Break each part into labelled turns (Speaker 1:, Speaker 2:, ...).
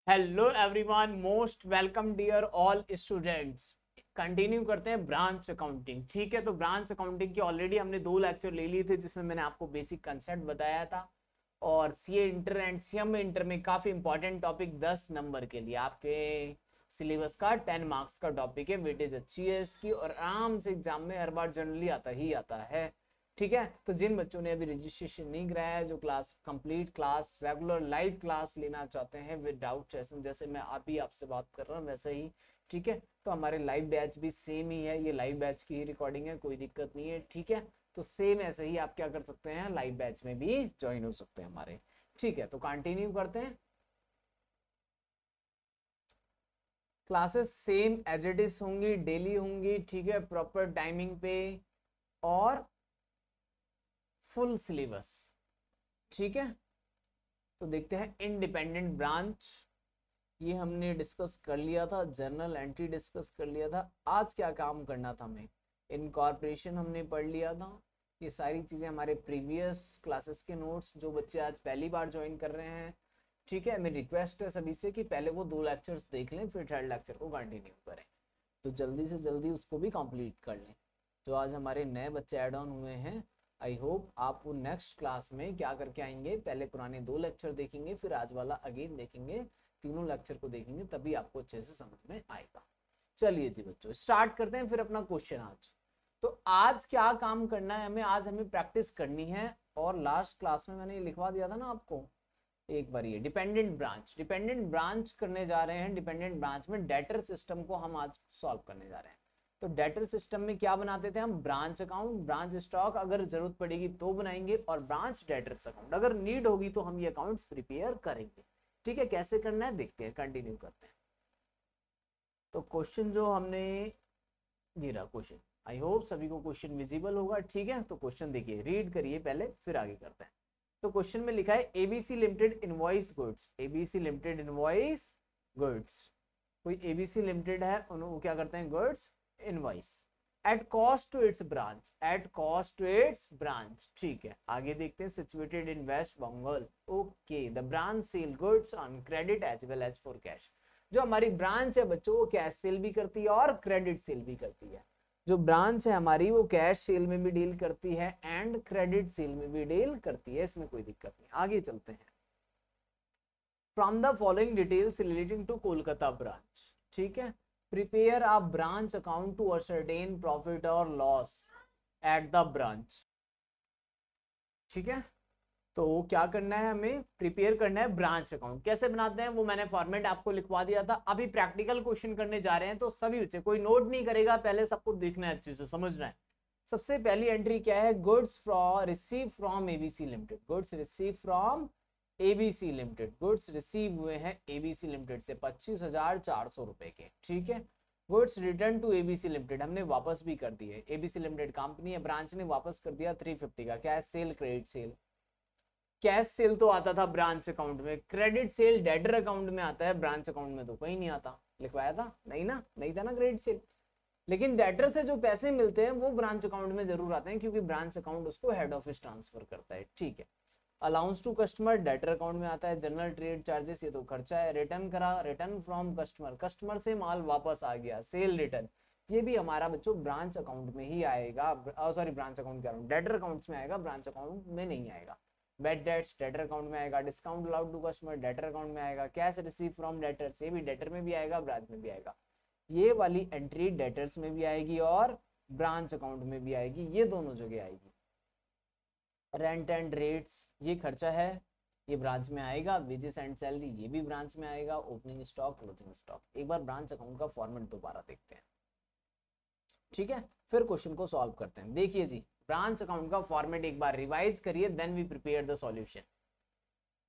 Speaker 1: Hello everyone, most welcome dear all students. Continue करते हैं branch accounting. ठीक है, तो ब्रांच अकाउंटिंग की ऑलरेडी हमने 2 लेक्चर ले लिए थे जिसमें मैंने आपको बेसिक कंसेप्ट बताया था। और CA inter and CM inter में काफी इंपॉर्टेंट टॉपिक 10 नंबर के लिए आपके सिलेबस का 10 मार्क्स का टॉपिक है। वेटेज अच्छी है इसकी और आराम से एग्जाम में हर बार जनरली आता ही आता है। ठीक है, तो जिन बच्चों ने अभी रजिस्ट्रेशन नहीं कराया है, जो class complete class regular live class लेना चाहते हैं विदाउट सेशन, जैसे मैं अभी आपसे बात कर रहा हूँ वैसे ही, ठीक है, तो हमारे लाइव बैच भी सेम ही है। ये लाइव बैच की ही रिकॉर्डिंग है, कोई दिक्कत नहीं है। ठीक है, तो सेम ऐसे ही आप क्या कर सकते हैं, लाइव बैच में भी ज्वाइन हो सकते हैं हमारे। ठीक है, तो कंटिन्यू करते हैं। Classes same as it is होंगी, डेली होंगी। ठीक है, प्रॉपर टाइमिंग पे और फुल सिलेबस। ठीक है, तो देखते हैं इंडिपेंडेंट ब्रांच। ये हमने डिस्कस कर लिया था, जर्नल एंट्री डिस्कस कर लिया था। आज क्या काम करना था हमें, इनकॉर्पोरेशन हमने पढ़ लिया था। ये सारी चीजें हमारे प्रीवियस क्लासेस के नोट्स, जो बच्चे आज पहली बार ज्वाइन कर रहे हैं, ठीक है, मेरी रिक्वेस्ट है सभी से कि पहले वो 2 लेक्चर्स देख लें, फिर थर्ड लेक्चर को कंटिन्यू करें। तो जल्दी से जल्दी उसको भी कंप्लीट कर लें। जो आज हमारे नए बच्चे ऐड ऑन हुए हैं, आई होप आप वो नेक्स्ट क्लास में क्या करके आएंगे, पहले पुराने 2 लेक्चर देखेंगे, फिर आज वाला अगेन देखेंगे, तीनों लेक्चर को देखेंगे, तभी आपको अच्छे से समझ में आएगा। चलिए जी बच्चों, स्टार्ट करते हैं फिर अपना क्वेश्चन आज। तो आज क्या काम करना है हमें, आज हमें प्रैक्टिस करनी है। और लास्ट क्लास में मैंने लिखवा दिया था ना आपको एक बार, ये डिपेंडेंट ब्रांच करने जा रहे हैं। डिपेंडेंट ब्रांच में डेटर सिस्टम को हम आज सॉल्व करने जा रहे हैं। तो डेटर सिस्टम में क्या बनाते थे हम, ब्रांच अकाउंट, ब्रांच स्टॉक अगर जरूरत पड़ेगी तो बनाएंगे, और ब्रांच डेटर्स अकाउंट अगर नीड होगी तो हम ये अकाउंट्स प्रिपेयर करेंगे। ठीक है, कैसे करना है देखते हैं, कंटिन्यू करते हैं। तो क्वेश्चन जो हमने, जी रहा क्वेश्चन, आई होप सभी को क्वेश्चन विजिबल होगा। ठीक है, तो क्वेश्चन देखिए, रीड करिए पहले फिर आगे करते हैं। तो क्वेश्चन में लिखा है ABC limited invoice goods, ABC limited invoice goods. कोई एबीसी लिमिटेड है, वो क्या करते हैं, goods invoice at cost to its branch, at cost to its branch. ठीक है, आगे देखते हैं, situated in West Bengal. Okay, the branch sell goods on credit as well as for cash. जो हमारी ब्रांच है बच्चों, वो कैश सेल भी करती है और क्रेडिट सेल भी करती है। जो ब्रांच है हमारी, वो कैश सेल में भी डील करती है एंड क्रेडिट सेल में भी डील करती है, इसमें कोई दिक्कत नहीं। आगे चलते हैं। From the following details relating to Kolkata branch. ठीक है, prepare a branch account to ascertain profit और लॉस एट द ब्रांच। ठीक है, तो क्या करना है हमें, प्रिपेयर करना है ब्रांच अकाउंट। कैसे बनाते हैं वो मैंने फॉर्मेट आपको लिखवा दिया था। अभी प्रैक्टिकल क्वेश्चन करने जा रहे हैं, तो सभी बच्चे कोई नोट नहीं करेगा, पहले सबको देखना है, अच्छे से समझना है। सबसे पहली एंट्री क्या है, goods from receive from ABC limited, goods receive from ABC limited, goods receive हुए हैं एबीसी लिमिटेड से 25,400 रुपए के। ठीक है, goods return to ABC limited, हमने वापस भी कर दिए। एबीसी लिमिटेड कंपनी है, ब्रांच ने वापस कर दिया 350 का। Cash sale, credit sale. Cash sale तो आता था ब्रांच अकाउंट में, क्रेडिट सेल डेटर अकाउंट में आता है, ब्रांच अकाउंट में तो कहीं नहीं आता। लिखवाया था नहीं ना, नहीं था ना क्रेडिट सेल। लेकिन डेटर से जो पैसे मिलते हैं वो ब्रांच अकाउंट में जरूर आते हैं, क्योंकि ब्रांच अकाउंट उसको हेड ऑफिस ट्रांसफर करता है। ठीक है, allowance to customer debtor account में आता है। जनरल ट्रेड चार्जेस, ये तो खर्चा है। रिटर्न करा, रिटर्न फ्रॉम कस्टमर, कस्टमर से माल वापस आ गया, सेल रिटर्न, ये भी हमारा बच्चों ब्रांच अकाउंट में ही आएगा। सॉरी, ब्रांच अकाउंट कह रहा हूँ, डेटर अकाउंट्स में आएगा, ब्रांच अकाउंट में नहीं आएगा। बेड डेट्स डेटर अकाउंट में आएगा। Discount allowed to customer debtor account में आएगा। कैश रिसीव फ्रॉम डेटर्स, ये भी डेटर में भी आएगा, ब्रांच में भी आएगा। ये वाली एंट्री डेटर्स में भी आएगी और ब्रांच अकाउंट में भी आएगी, ये दोनों जगह आएगी। रेंट एंड रेट्स, ये खर्चा है, ये ब्रांच में आएगा। वेजेस एंड सैलरी, ये भी ब्रांच में आएगा। Opening stock, closing stock. एक बार ब्रांच अकाउंट का फॉर्मेट दोबारा देखते हैं। ठीक है, फिर क्वेश्चन को सॉल्व करते हैं। देखिए जी, ब्रांच अकाउंट का फॉर्मेट एक बार रिवाइज करिए, then we prepare the solution.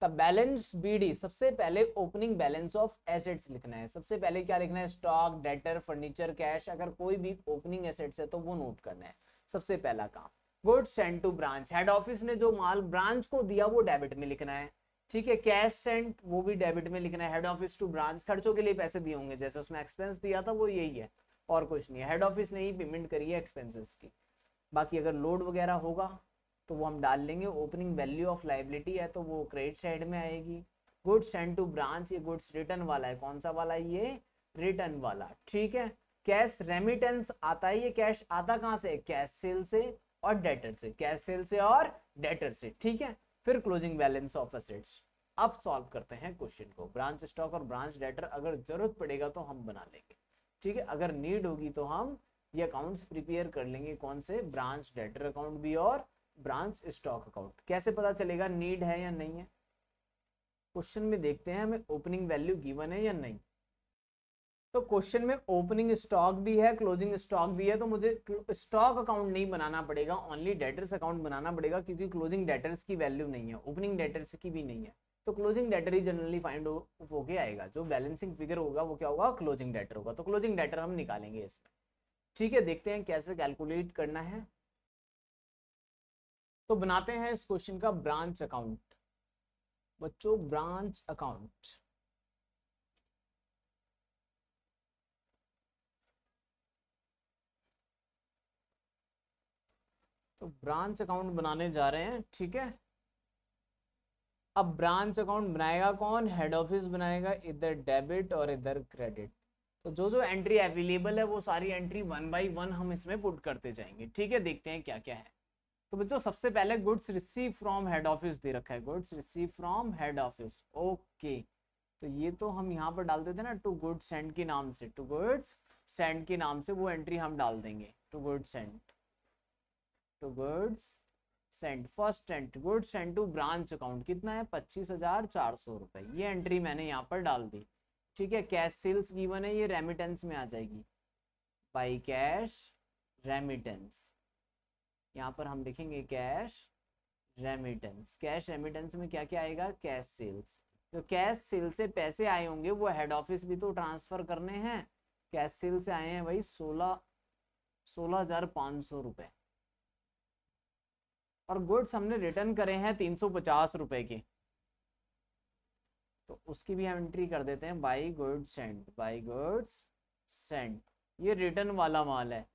Speaker 1: The balance BD, सबसे पहले ओपनिंग बैलेंस ऑफ एसेट्स लिखना है। सबसे पहले क्या लिखना है, स्टॉक, डेटर, फर्नीचर, कैश। अगर कोई भी ओपनिंग एसेट्स है तो वो नोट करना है, सबसे पहला काम। Goods sent to branch, head office ने जो माल ब्रांच को दिया वो डेबिट में लिखना है। ठीक है, कैश सेंट, वो भी डेबिट में लिखना है। हेड ऑफिस टू ब्रांच, खर्चों के लिए पैसे दिए होंगे, जैसे उसमें एक्सपेंस दिया था वो यही है, और कुछ नहीं है। हेड ऑफिस ने ही पेमेंट करी है एक्सपेंसेस की। बाकी अगर लोड वगैरह होगा तो वो हम डाल लेंगे। ओपनिंग वैल्यू ऑफ लाइबिलिटी है तो वो क्रेडिट साइड में आएगी। गुड्स सेंड टू ब्रांच, ये गुड्स रिटर्न वाला है, कौन सा वाला है ये, रिटर्न वाला, ठीक है। कैश रेमिटेंस आता है, ये कैश आता कहां से, कैश सेल से और डेटर से, कैश सेल से और डेटर से, ठीक है। फिर क्लोजिंग बैलेंस ऑफ एसेट्स। अब सॉल्व करते हैं क्वेश्चन को। ब्रांच स्टॉक और ब्रांच डेटर अगर जरूरत पड़ेगा तो हम बना लेंगे, ठीक है। अगर नीड होगी तो हम ये अकाउंट्स प्रिपेयर कर लेंगे, कौन से, ब्रांच डेटर अकाउंट भी और ब्रांच स्टॉक अकाउंट। कैसे पता चलेगा नीड है या नहीं है, क्वेश्चन में देखते हैं हमें ओपनिंग वैल्यू गिवन है या नहीं। तो क्वेश्चन में ओपनिंग स्टॉक भी है, क्लोजिंग स्टॉक भी है, तो मुझे स्टॉक अकाउंट नहीं बनाना पड़ेगा, ओनली डेटर्स अकाउंट बनाना पड़ेगा, क्योंकि क्लोजिंग डेटर्स की वैल्यू नहीं है, ओपनिंग डेटर्स की भी नहीं है। तो क्लोजिंग डेटर ही जनरली फाइंड होके आएगा, जो बैलेंसिंग फिगर होगा वो क्या होगा, क्लोजिंग डेटर होगा। तो क्लोजिंग डेटर हम निकालेंगे इसमें, ठीक है। देखते हैं कैसे कैलकुलेट करना है। तो बनाते हैं इस क्वेश्चन का ब्रांच अकाउंट बच्चों, ब्रांच अकाउंट। तो ब्रांच अकाउंट बनाने जा रहे हैं, ठीक है। अब ब्रांच अकाउंट बनाएगा कौन, हेड ऑफिस बनाएगा, इधर डेबिट और इधर क्रेडिट। तो जो जो एंट्री अवेलेबल है वो सारी एंट्री 1 बाई 1 हम इसमें पुट करते जाएंगे, ठीक है। देखते हैं क्या क्या है। तो बच्चों सबसे पहले goods receive from head office दे रखा है, goods receive from head office, okay. तो ये तो हम यहाँ पर डाल देते ना, टू गुड्स सेंड के नाम से, टू गुड्स सेंड के नाम से वो एंट्री हम डाल देंगे, to goods send, to goods send, first entry goods send to branch account, कितना है 25,400 रुपए, ये एंट्री मैंने यहाँ पर डाल दी, ठीक है। कैश सेल्स गिवन है, ये रेमिटेंस में आ जाएगी, बाई कैश रेमिटेंस, यहाँ पर हम लिखेंगे कैश रेमिटेंस। कैश रेमिटेंस में क्या क्या आएगा, कैश सेल्स, तो कैश सेल से पैसे आए होंगे वो हेड ऑफिस भी तो ट्रांसफर करने हैं, कैश सेल से आए हैं भाई 16,500 रुपए, और गुड्स हमने रिटर्न करे हैं 350 रुपए के, तो उसकी भी हम एंट्री कर देते हैं, by goods send, by goods send, ये रिटर्न वाला माल है।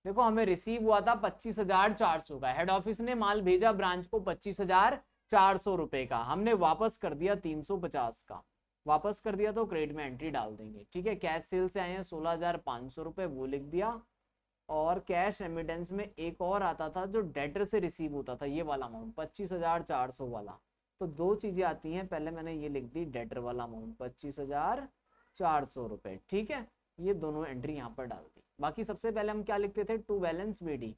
Speaker 1: देखो हमें रिसीव हुआ था 25,400 का, हेड ऑफिस ने माल भेजा ब्रांच को 25,400 रुपए का, हमने वापस कर दिया 350 का, वापस कर दिया तो क्रेडिट में एंट्री डाल देंगे, ठीक है। कैश सेल से आए हैं 16,500 रुपए, वो लिख दिया। और कैश रेमिटेंस में एक और आता था जो डेटर से रिसीव होता था, ये वाला अमाउंट 25,400 वाला। तो दो चीजें आती हैं, पहले मैंने ये लिख दी डेटर वाला अमाउंट 25,400 रुपए, ठीक है। ये दोनों एंट्री यहाँ पर डाल दी। बाकी सबसे पहले हम क्या लिखते थे, to balance BD,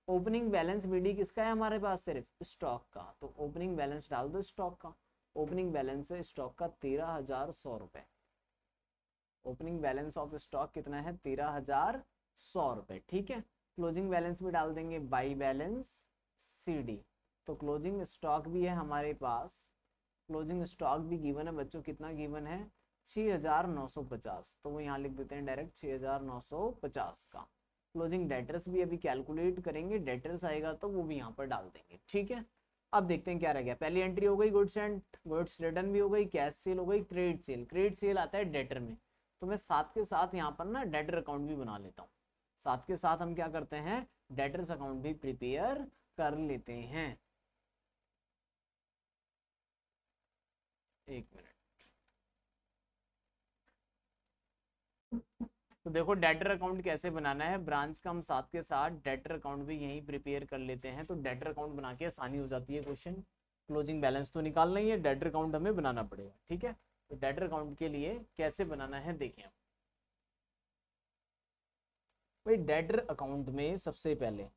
Speaker 1: opening balance BD किसका है हमारे पास, सिर्फ स्टॉक का, तो ओपनिंग बैलेंस डाल दो स्टॉक का। ओपनिंग बैलेंस है स्टॉक का 13,100 रुपए, ओपनिंग बैलेंस ऑफ स्टॉक कितना है 13,100 रुपए, ठीक है। क्लोजिंग बैलेंस भी डाल देंगे, बाई बैलेंस सीडी। तो क्लोजिंग स्टॉक भी है हमारे पास, क्लोजिंग स्टॉक भी गिवन है बच्चों, कितना गिवन है 6,950, तो वो यहाँ लिख देते हैं डायरेक्ट 6,950 का। क्लोजिंग डेटर्स भी अभी कैलकुलेट करेंगे, डेटर्स आएगा तो वो भी यहाँ पर डाल देंगे, ठीक है। अब देखते हैं क्या रह गया, पहली एंट्री हो गई गुड्स एंड गुड्स रिटर्न भी हो गई, कैश सेल हो गई, क्रेडिट सेल, क्रेडिट सेल आता है डेटर में, तो मैं साथ के साथ यहाँ पर ना डेटर अकाउंट भी बना लेता हूँ, साथ के साथ हम क्या करते हैं डेटर्स अकाउंट भी प्रिपेयर कर लेते हैं। एक मिनट, तो देखो डेटर अकाउंट कैसे बनाना है, ब्रांच का हम साथ के साथ डेटर अकाउंट भी यहीं प्रिपेयर कर लेते हैं, तो डेटर अकाउंट बना के आसानी हो जाती है। क्वेश्चन क्लोजिंग बैलेंस तो निकालना ही है, डेटर अकाउंट हमें बनाना पड़ेगा, ठीक है। तो डेटर अकाउंट के लिए कैसे बनाना है देखिए भाई, डेटर अकाउंट में सबसे पहले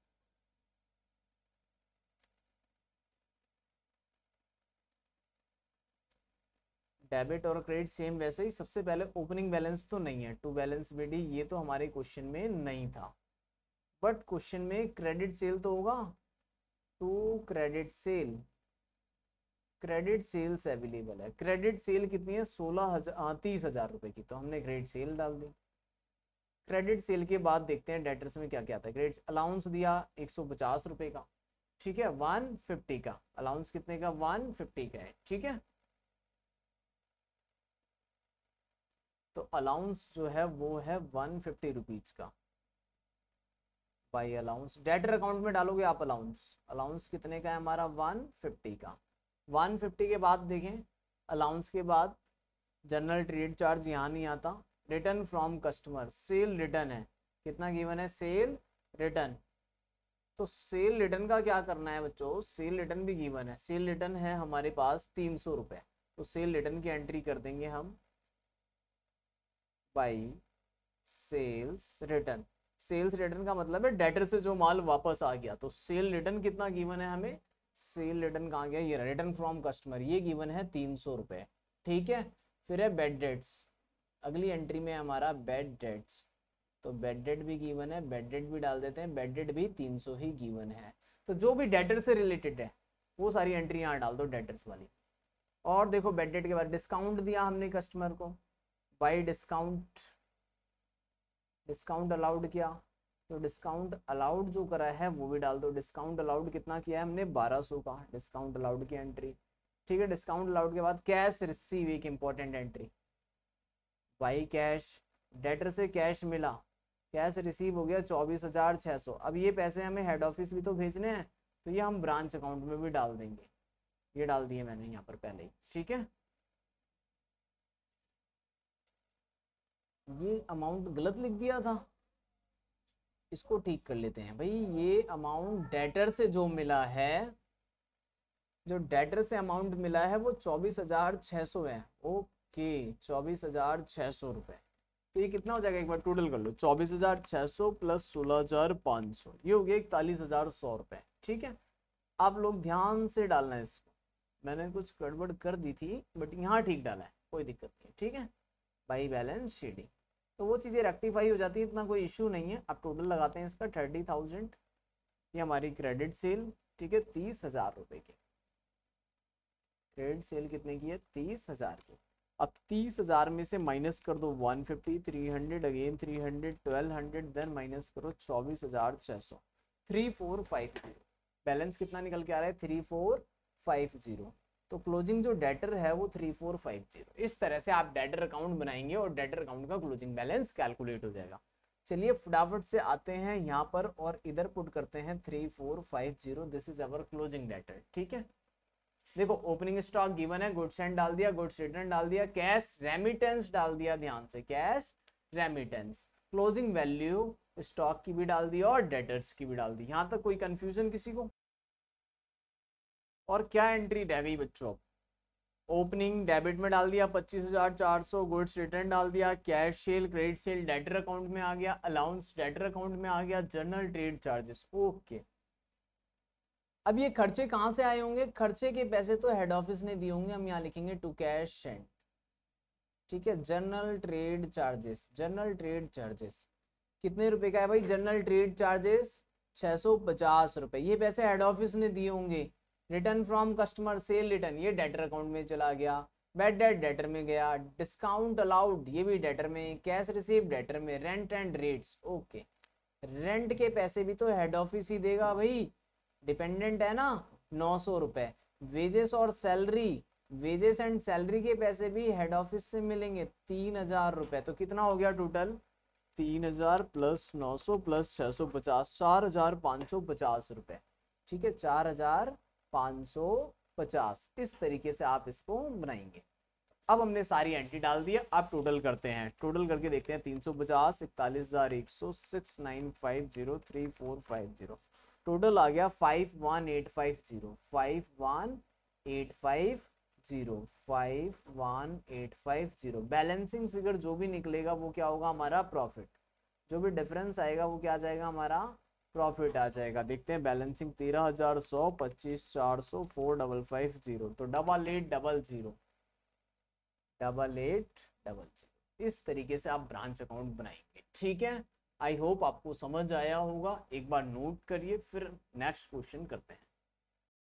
Speaker 1: डेबिट और क्रेडिट सेम वैसे ही, सबसे पहले ओपनिंग बैलेंस तो नहीं है, टू बैलेंस बीडी ये तो हमारे क्वेश्चन में नहीं था, बट क्वेश्चन में क्रेडिट सेल तो होगा, to credit sale, credit sales available है, क्रेडिट सेल कितनी है 30,000 रुपए की, तो हमने क्रेडिट सेल डाल दी। क्रेडिट सेल के बाद देखते हैं डेटर्स में क्या क्या आता है, क्रेडिट अलाउंस दिया 150 रुपए का, ठीक है, 150 का अलाउंस, कितने का 150 का है, ठीक है। तो अलाउंस जो है वो है 150 रुपीज का, बाई अलाउंस डेटर अकाउंट में डालोगे आप अलाउंस, अलाउंस कितने का है हमारा 150 का। 150 के बाद देखें अलाउंस के बाद जनरल ट्रेड चार्ज यहाँ नहीं आता। Return from customer, cell return है, कितना गिवन है, सेल रिटर्न। तो सेल रिटर्न का क्या करना है बच्चों, सेल रिटर्न भी गिवन है। सेल रिटर्न है हमारे पास 300 रुपये, तो सेल रिटर्न की एंट्री कर देंगे हम by sales return. Sales return का मतलब है डेटर से जो माल वापस आ गया। तो सेल रिटर्न कितना गिवन है हमें, सेल रिटर्न कहाँ गया, ये रिटर्न फ्रॉम कस्टमर, ये गिवन है 300 रुपये। ठीक है, फिर है बेड डेट्स, अगली एंट्री में हमारा बेड डेट्स, तो बेड डेट भी गिवन है, बेड डेट भी डाल देते हैं, बेड डेट भी 300 ही गिवन है। तो जो भी डेटर से रिलेटेड है वो सारी एंट्री यहाँ डाल दो डेटर्स वाली। और देखो बेड डेट के बाद डिस्काउंट दिया हमने कस्टमर को, बाई डिस्काउंट, डिस्काउंट अलाउड किया, तो डिस्काउंट अलाउड जो करा है वो भी डाल दो। डिस्काउंट अलाउड कितना किया है हमने, 1200 का, डिस्काउंट अलाउड की एंट्री। ठीक है, डिस्काउंट अलाउड के बाद कैश रिसीव, एक important entry, by cash, debtor से कैश मिला, कैश रिसीव हो गया 24,600। अब ये पैसे हमें हेड ऑफिस भी तो भेजने हैं, तो ये हम ब्रांच अकाउंट में भी डाल देंगे, ये डाल दिए मैंने यहाँ पर पहले ही। ठीक है, ये अमाउंट गलत लिख दिया था, इसको ठीक कर लेते हैं भाई। ये अमाउंट डेटर से जो मिला है, जो डेटर से अमाउंट मिला है वो 24,600 है। ओके, 24,600 रुपये। तो ये कितना हो जाएगा, एक बार टोटल कर लो, 24,600 प्लस 16,500, ये हो गया 41,100 रुपये। ठीक है, आप लोग ध्यान से डालना है इसको, मैंने कुछ गड़बड़ कर दी थी बट यहाँ ठीक डाला है, कोई दिक्कत नहीं। ठीक है, बाई बैलेंस शीटिंग, तो वो चीज़ें रेक्टिफाई हो जाती है, इतना कोई इशू नहीं है। अब टोटल लगाते हैं इसका 30,000, ये हमारी क्रेडिट सेल। ठीक है, 30,000 रुपये की क्रेडिट सेल कितने की है, 30,000 की। अब 30,000 में से माइनस कर दो 150, 300 अगेन 300, 1200, देन माइनस करो 24,600, 3450। बैलेंस कितना निकल के आ रहा है, 3450। तो क्लोजिंग जो डेटर है वो 3450। इस तरह से आप डेटर अकाउंट बनाएंगे और डेटर अकाउंट का क्लोजिंग बैलेंस कैलकुलेट हो जाएगा। चलिए फटाफट से आते हैं यहाँ पर और इधर पुट करते हैं 3450, this is our closing debtor. ठीक है, देखो ओपनिंग स्टॉक गिवन है, गुड्स एंड डाल दिया, गुड्स रिटर्न डाल दिया, कैश रेमिटेंस डाल दिया, ध्यान से cash remittance, closing value stock की भी डाल दी और डेटर्स की भी डाल दी। यहां तक कोई कंफ्यूजन किसी को? और क्या एंट्री रह गई बच्चों, ओपनिंग डेबिट में डाल दिया 25,400, गुड्स रिटर्न डाल दिया, cash sale credit sale debtor account में आ गया, अलाउंस डेटर अकाउंट में आ गया, जनरल ट्रेड चार्जेस। ओके, अब ये खर्चे कहाँ से आए होंगे, खर्चे के पैसे तो हेड ऑफिस ने दिए होंगे, हम यहाँ लिखेंगे टू कैश सेंट। ठीक है, general trade charges, general trade charges कितने रुपए का है भाई, जनरल ट्रेड चार्जेस 650 रुपए, ये पैसे हेड ऑफिस ने दिए होंगे। Return from customer cell return, ये डेटर अकाउंट में चला गया, बैड डेट डेटर में गया, डिस्काउंट अलाउड ये भी डेटर में, कैश रिसीव डेटर में, rent and rates. Okay, rent के पैसे भी तो हेड ऑफिस ही देगा भाई, डिपेंडेंट है ना, 900 रुपए। वेजेस और सैलरी, वेजेस एंड सैलरी के पैसे भी हेड ऑफिस से मिलेंगे 3,000 रुपए। तो कितना हो गया टोटल, 3,000 प्लस 900 प्लस 650, 4,550 रुपए। ठीक है, 4,550। इस तरीके से आप इसको बनाएंगे। अब हमने सारी एंट्री डाल दी है, अब टोटल करते हैं, टोटल करके देखते हैं 350, 41,100, 6950, टोटल आ गया 51,850, 51,850, 51,850। बैलेंसिंग फिगर जो भी निकलेगा वो क्या होगा, हमारा प्रॉफिट। जो भी डिफरेंस आएगा वो क्या आ जाएगा, हमारा प्रॉफिट आ जाएगा। देखते हैं बैलेंसिंग 13,100, 25,400, 4,550, तो 8800, 8800। इस तरीके से आप ब्रांच अकाउंट बनाएंगे। ठीक है, आई होप आपको समझ आया होगा। एक बार नोट करिए, फिर नेक्स्ट क्वेश्चन करते हैं।